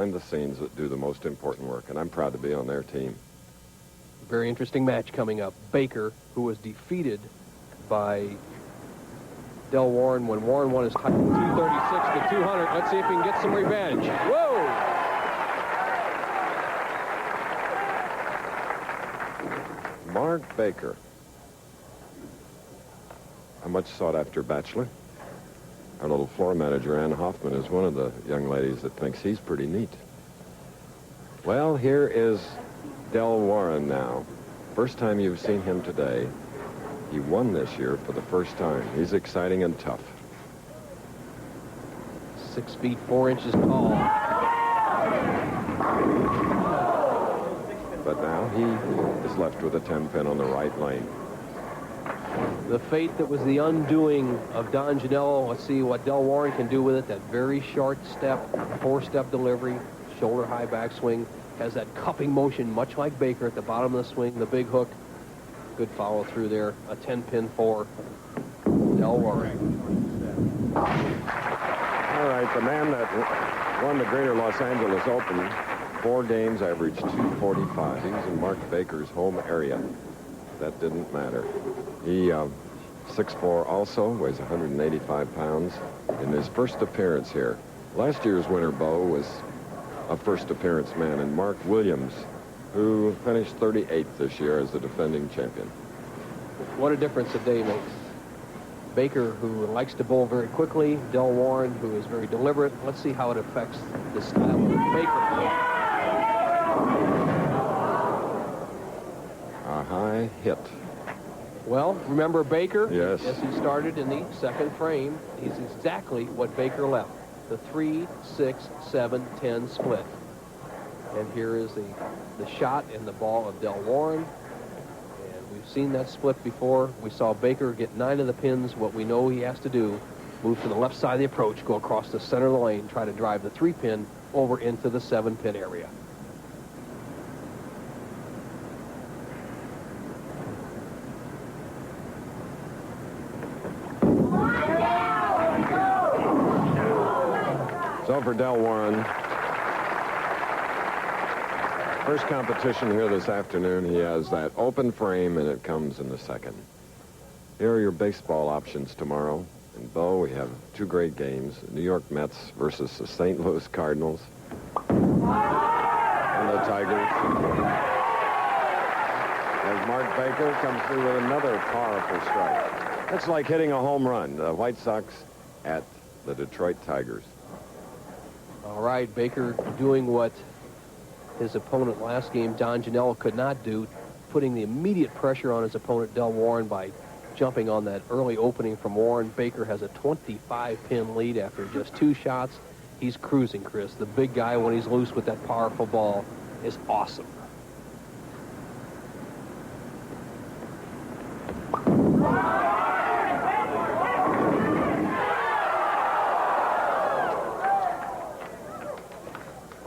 behind the scenes that do the most important work, and I'm proud to be on their team. Very interesting match coming up. Baker, who was defeated by Del Warren when Warren won his title 236 to 200. Let's see if he can get some revenge. Whoa! Mark Baker, a much sought-after bachelor. Our little floor manager, Ann Hoffman, is one of the young ladies that thinks he's pretty neat. Well, here is Del Warren now. First time you've seen him today. He won this year for the first time. He's exciting and tough. 6 feet 4 inches tall. But now he is left with a 10-pin on the right lane. The fate that was the undoing of Don Janello. Let's see what Del Warren can do with it. That very short step, 4-step delivery, shoulder high backswing. Has that cupping motion, much like Baker at the bottom of the swing, the big hook. Good follow through there. A 10-pin for Del Warren. All right, the man that won the Greater Los Angeles Open, 4 games, averaged 245. He was in Mark Baker's home area. That didn't matter. He 6'4", also weighs 185 pounds. In his first appearance here, last year's winner, Bo, was a first appearance man, and Mark Williams, who finished 38th this year as the defending champion. What a difference a day makes. Baker, who likes to bowl very quickly. Del Warren, who is very deliberate. Let's see how it affects the style of Baker. A high hit. Well, remember Baker? Yes. Yes, he started in the second frame. He's exactly what Baker left. The 3, 6, 7, 10 split. And here is the shot and the ball of Del Warren. And we've seen that split before. We saw Baker get 9 of the pins. What we know he has to do, move to the left side of the approach, go across the center of the lane, try to drive the 3-pin over into the 7-pin area. So for Del Warren, first competition here this afternoon, he has that open frame, and it comes in the second. Here are your baseball options tomorrow. In Bo, we have 2 great games, the New York Mets versus the St. Louis Cardinals. And the Tigers. As Mark Baker comes through with another powerful strike. That's like hitting a home run. The White Sox at the Detroit Tigers. All right, Baker doing what his opponent last game, Don Janello, could not do, putting the immediate pressure on his opponent, Del Warren, by jumping on that early opening from Warren. Baker has a 25-pin lead after just 2 shots. He's cruising, Chris. The big guy, when he's loose with that powerful ball, is awesome.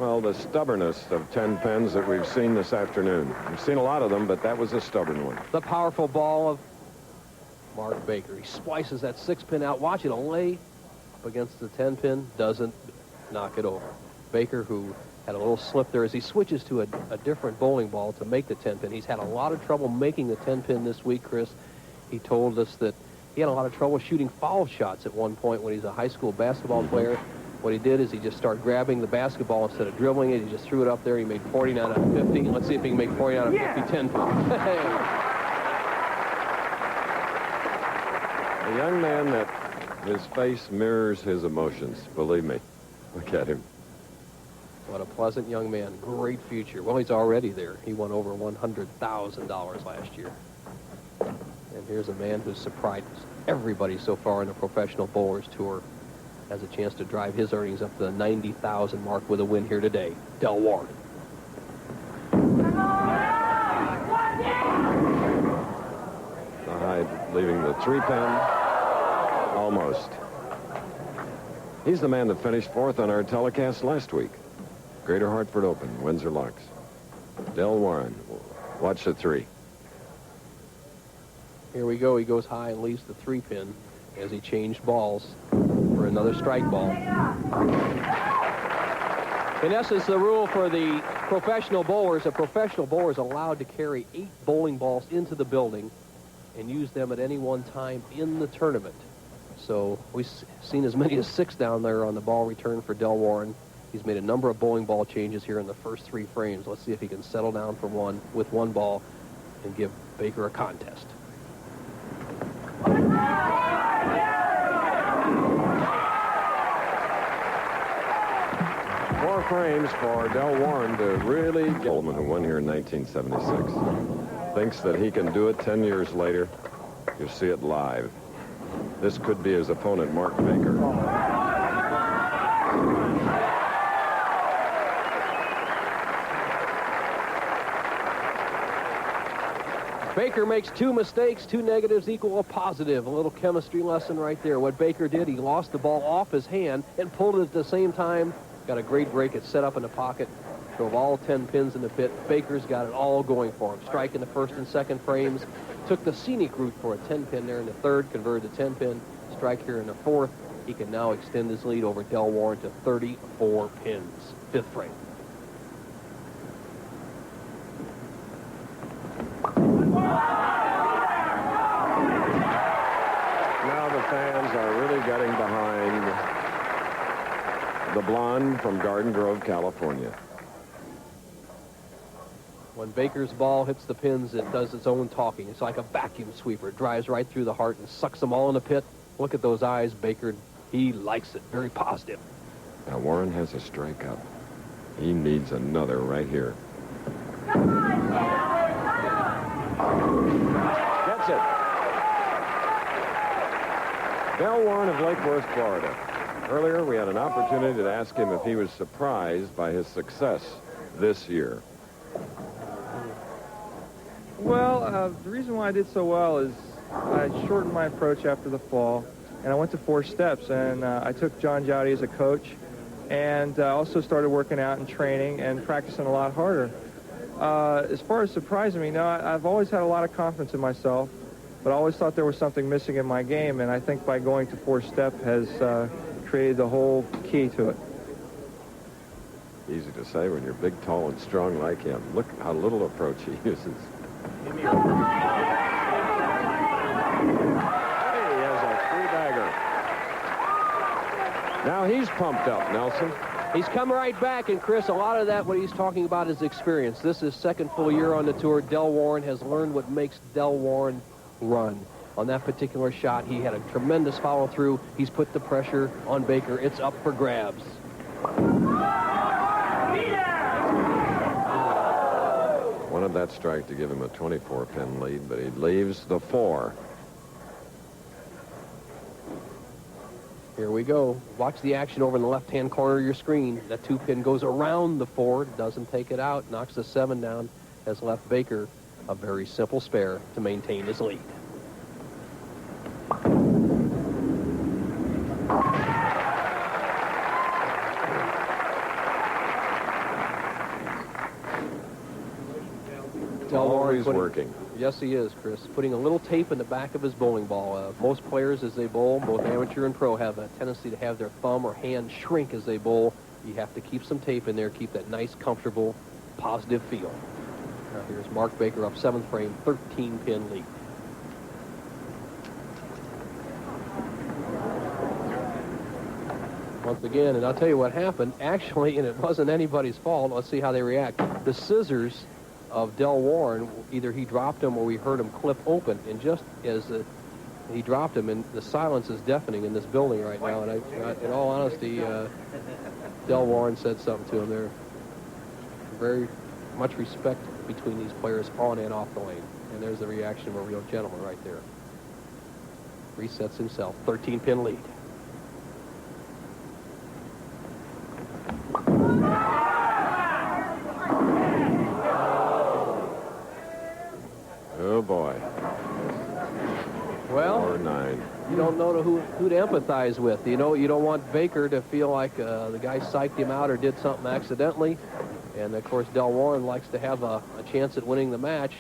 Well, the stubbornness of 10 pins that we've seen this afternoon. We've seen a lot of them, but that was a stubborn one. The powerful ball of Mark Baker. He splices that 6-pin out. Watch it lay up against the 10-pin. Doesn't knock it over. Baker, who had a little slip there as he switches to a different bowling ball to make the 10-pin. He's had a lot of trouble making the 10-pin this week, Chris. He told us that he had a lot of trouble shooting foul shots at one point when he's a high school basketball player. What he did is he just started grabbing the basketball instead of dribbling it. He just threw it up there. He made 49 out of 50. Let's see if he can make 49 out of 50, 10 pins. A young man that his face mirrors his emotions. Believe me. Look at him. What a pleasant young man. Great future. Well, he's already there. He won over $100,000 last year. And here's a man who's surprised everybody so far in the Professional Bowlers Tour. Has a chance to drive his earnings up to the 90,000 mark with a win here today. Del Warren. The high leaving the 3-pin. Almost. He's the man that finished 4th on our telecast last week. Greater Hartford Open, Windsor Locks. Del Warren. Watch the 3. Here we go. He goes high and leaves the 3-pin as he changed balls for another strike ball. In essence, the rule for the professional bowlers, a professional bowler is allowed to carry 8 bowling balls into the building and use them at any one time in the tournament. So we've seen as many as 6 down there on the ball return for Del Warren. He's made a number of bowling ball changes here in the first 3 frames. Let's see if he can settle down for one with 1 ball and give Baker a contest. 4 frames for Del Warren to really get. Coleman, who won here in 1976, thinks that he can do it 10 years later. You'll see it live. This could be his opponent, Mark Baker. Baker makes 2 mistakes, 2 negatives equal a positive. A little chemistry lesson right there. What Baker did, he lost the ball off his hand and pulled it at the same time. Got a great break. It's set up in the pocket. Drove all 10 pins in the pit. Baker's got it all going for him. Strike in the first and second frames. Took the scenic route for a 10-pin there in the third. Converted to 10-pin. Strike here in the fourth. He can now extend his lead over Del Warren to 34 pins. 5th frame. Now the fans are really getting behind the blonde from Garden Grove, California. When Baker's ball hits the pins, it does its own talking. It's like a vacuum sweeper. It drives right through the heart and sucks them all in the pit. Look at those eyes, Baker. He likes it. Very positive. Now Warren has a strike up. He needs another right here. Gets it. Del Warren of Lake Worth, Florida. Earlier, we had an opportunity to ask him if he was surprised by his success this year. Well, the reason why I did so well is I shortened my approach after the fall, and I went to 4 steps, and I took John Jowdy as a coach, and also started working out and training and practicing a lot harder. As far as surprising me, no, I've always had a lot of confidence in myself, but I always thought there was something missing in my game, and I think by going to 4-step has created the whole key to it. Easy to say when you're big, tall, and strong like him. Look how little approach he uses. Hey, he has a 3-bagger. Now he's pumped up, Nelson. He's come right back, and Chris, a lot of that, what he's talking about is experience. This is 2nd full year on the tour. Del Warren has learned what makes Del Warren run. On that particular shot, he had a tremendous follow-through. He's put the pressure on Baker. It's up for grabs. Wanted that strike to give him a 24-pin lead, but he leaves the 4. Here we go. Watch the action over in the left-hand corner of your screen. That 2-pin goes around the 4, doesn't take it out, knocks the 7 down, has left Baker a very simple spare to maintain his lead. Del Warren working. Yes, he is, Chris. Putting a little tape in the back of his bowling ball. Most players, as they bowl, both amateur and pro, have a tendency to have their thumb or hand shrink as they bowl. You have to keep some tape in there, keep that nice, comfortable, positive feel. Now here's Mark Baker up 7th frame, 13-pin lead. Once again, and I'll tell you what happened, actually, and it wasn't anybody's fault. Let's see how they react. The scissors of Del Warren, either he dropped them or we heard him clip open, and just as he dropped them, and the silence is deafening in this building right now, and in all honesty, Del Warren said something to him there. Very much respect between these players on and off the lane, and there's the reaction of a real gentleman right there. Resets himself, 13-pin lead. Oh, boy. Well, 4-9. You don't know who to empathize with. You know, you don't want Baker to feel like the guy psyched him out or did something accidentally. And, of course, Del Warren likes to have a chance at winning the match.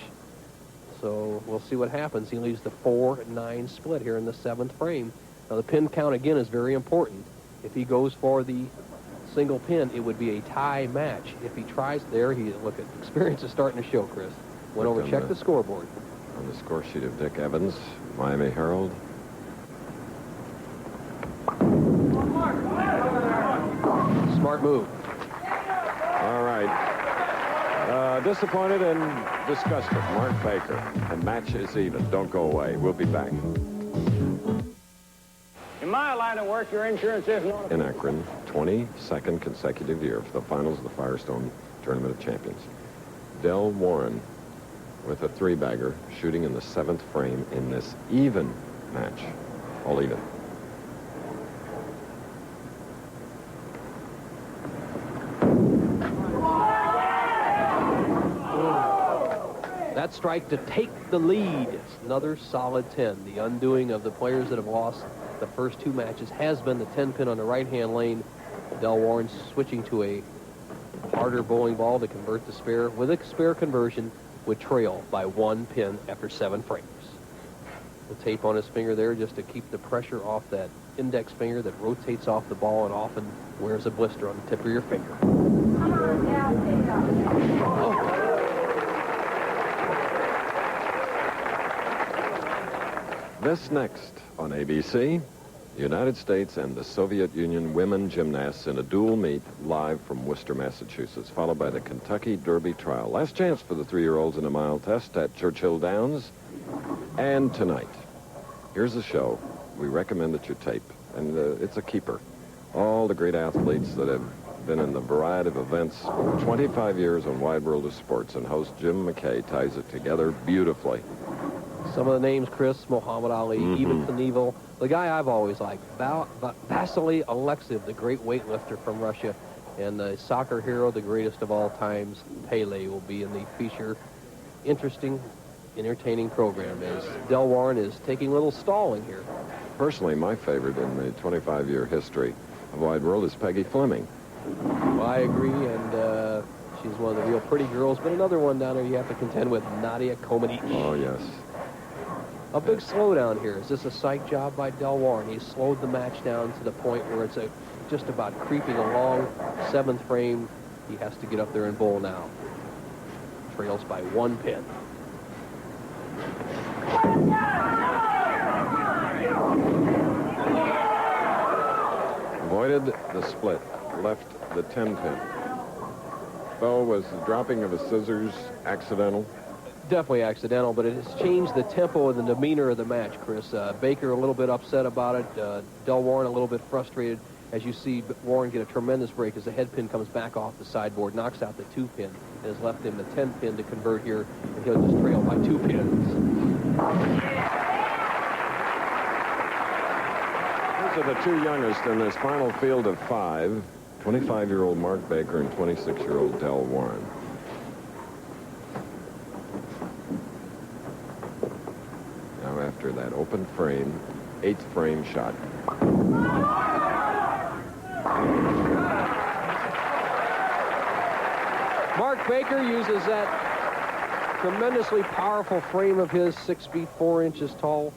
So we'll see what happens. He leaves the 4-9 split here in the 7th frame. Now, the pin count, again, is very important. If he goes for the single pin, it would be a tie match. If he tries there, look at experience is starting to show, Chris. Went over, check the scoreboard. On the score sheet of Dick Evans, Miami Herald. Smart move. All right. Disappointed and disgusted, Mark Baker. The match is even. Don't go away. We'll be back. In my line of work, your insurance is not... In Akron, 22nd consecutive year for the finals of the Firestone Tournament of Champions. Del Warren with a three-bagger shooting in the 7th frame in this even match. All even. That strike to take the lead. It's another solid 10. The undoing of the players that have lost the first two matches has been the 10-pin on the right-hand lane. Del Warren switching to a harder bowling ball to convert the spare. With a spare conversion, would trail by 1 pin after 7 frames. The tape on his finger there just to keep the pressure off that index finger that rotates off the ball and often wears a blister on the tip of your finger. Oh. This next on ABC, the United States and the Soviet Union women gymnasts in a dual meet live from Worcester, Massachusetts, followed by the Kentucky Derby trial. Last chance for the 3-year-olds in a mile test at Churchill Downs. And tonight, here's a show we recommend that you tape, and it's a keeper. All the great athletes that have been in the variety of events for 25 years on Wide World of Sports, and host Jim McKay ties it together beautifully. Some of the names, Chris, Muhammad Ali, Ivan Knievel, the guy I've always liked, Vasily Alexiev, the great weightlifter from Russia, and the soccer hero, the greatest of all times, Pele, will be in the feature. Interesting, entertaining program as Del Warren is taking a little stalling here. Personally, my favorite in the 25-year history of Wide World is Peggy Fleming. Well, I agree, and she's one of the real pretty girls, but another one down there you have to contend with, Nadia Comaneci. Oh, yes. A big slowdown here. Is this a psych job by Del Warren? He's slowed the match down to the point where it's just about creeping along. 7th frame. He has to get up there and bowl now. Trails by 1 pin. Avoided the split. Left the 10-pin. Though, was the dropping of his scissors accidental? Definitely accidental, but it has changed the tempo and the demeanor of the match, Chris. Baker a little bit upset about it. Del Warren a little bit frustrated. As you see Warren get a tremendous break as the head pin comes back off the sideboard, knocks out the 2-pin, and has left him the 10-pin to convert here, and he'll just trail by 2 pins. These are the two youngest in this final field of 5, 25-year-old Mark Baker and 26-year-old Del Warren. Now after that open frame, 8th frame shot. Mark Baker uses that tremendously powerful frame of his, 6 feet 4 inches tall.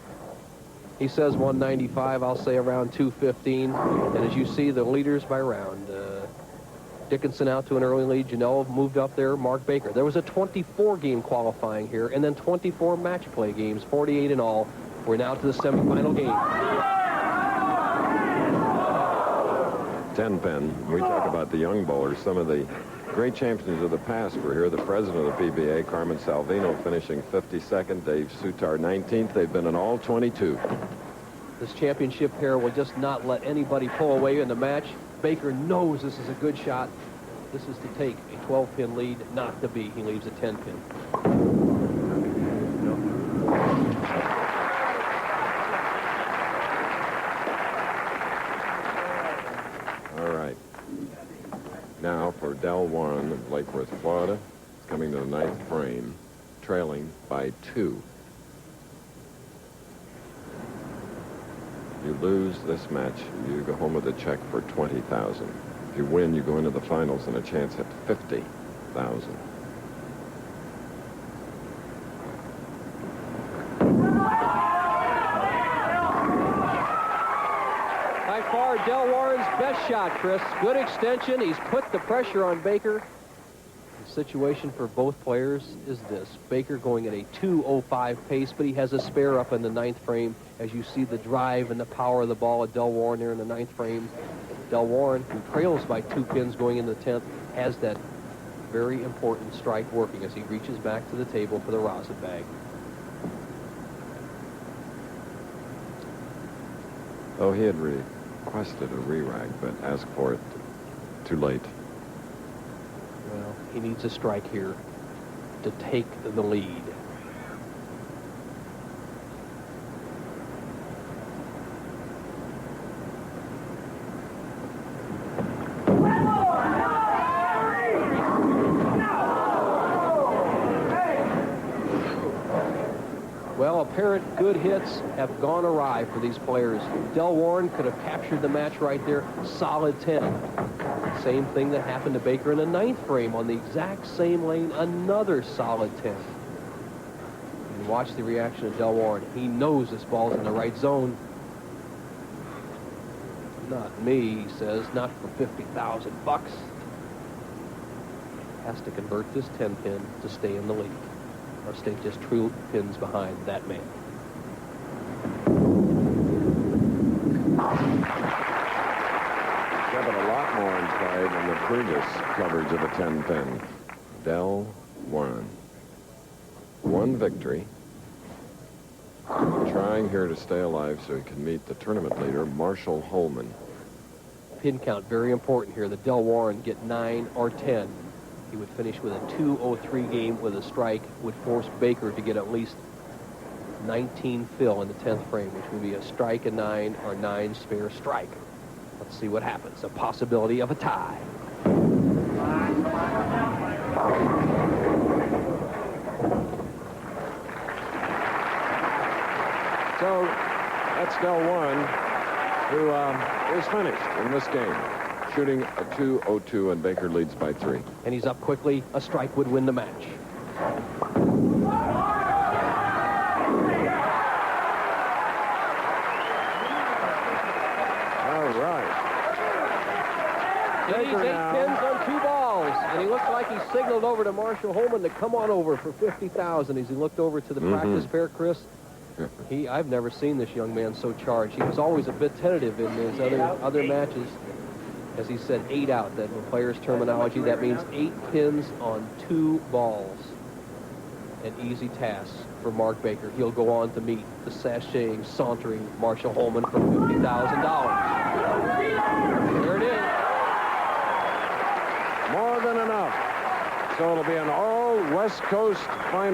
He says 195, I'll say around 215. And as you see, the leaders by round. Dickinson out to an early lead. Janelle moved up there. Mark Baker. There was a 24-game qualifying here, and then 24 match play games, 48 in all. We're now to the semifinal game. 10-pin. We talk about the young bowlers. Some of the great champions of the past were here. The president of the PBA, Carmen Salvino, finishing 52nd. Dave Sutar, 19th. They've been in all 22. This championship pair will just not let anybody pull away in the match. Baker knows this is a good shot. This is to take a 12-pin lead, not to be. He leaves a 10-pin. All right. Now for Del Warren of Lake Worth, Florida. It's coming to the 9th frame, trailing by 2. You lose this match, you go home with a check for $20,000. If you win, you go into the finals and a chance at $50,000. By far, Del Warren's best shot, Chris. Good extension. He's put the pressure on Baker. The situation for both players is this. Baker going at a 2:05 pace, but he has a spare up in the 9th frame. As you see the drive and the power of the ball at Del Warren there in the 9th frame. Del Warren, who trails by 2 pins going in the 10th, has that very important strike working as he reaches back to the table for the rosin bag. Oh, he had requested a re-rag, but asked for it too late. Well, he needs a strike here to take the lead. Well, apparent good hits have gone awry for these players. Del Warren could have captured the match right there. Solid 10. Same thing that happened to Baker in the 9th frame on the exact same lane. Another solid 10. And watch the reaction of Del Warren. He knows this ball's in the right zone. Not me, he says. Not for 50,000 bucks. Has to convert this 10 pin to stay in the lead. Or stay just 2 pins behind that man. Yeah, but a lot more in play than the previous coverage of the 10 pin. Del Warren. 1 victory. Trying here to stay alive so he can meet the tournament leader, Marshall Holman. Pin count very important here. The Del Warren get 9 or 10. He would finish with a 2:03 game with a strike, would force Baker to get at least 19 fill in the 10th frame, which would be a strike, a 9, or 9 spare strike. Let's see what happens. A possibility of a tie. So that's Del Warren, who is finished in this game, shooting a 2:02, and Baker leads by 3. And he's up quickly. A strike would win the match. All right. He's 8 pins on 2 balls, and he looks like he signaled over to Marshall Holman to come on over for 50,000. As he looked over to the practice pair, Chris, I've never seen this young man so charged. He was always a bit tentative in his other matches. As he said, 8 out. That in players' terminology, that means 8 pins on 2 balls. An easy task for Mark Baker. He'll go on to meet the sashaying, sauntering Marshall Holman for $50,000. There it is. More than enough. So it'll be an all West Coast final.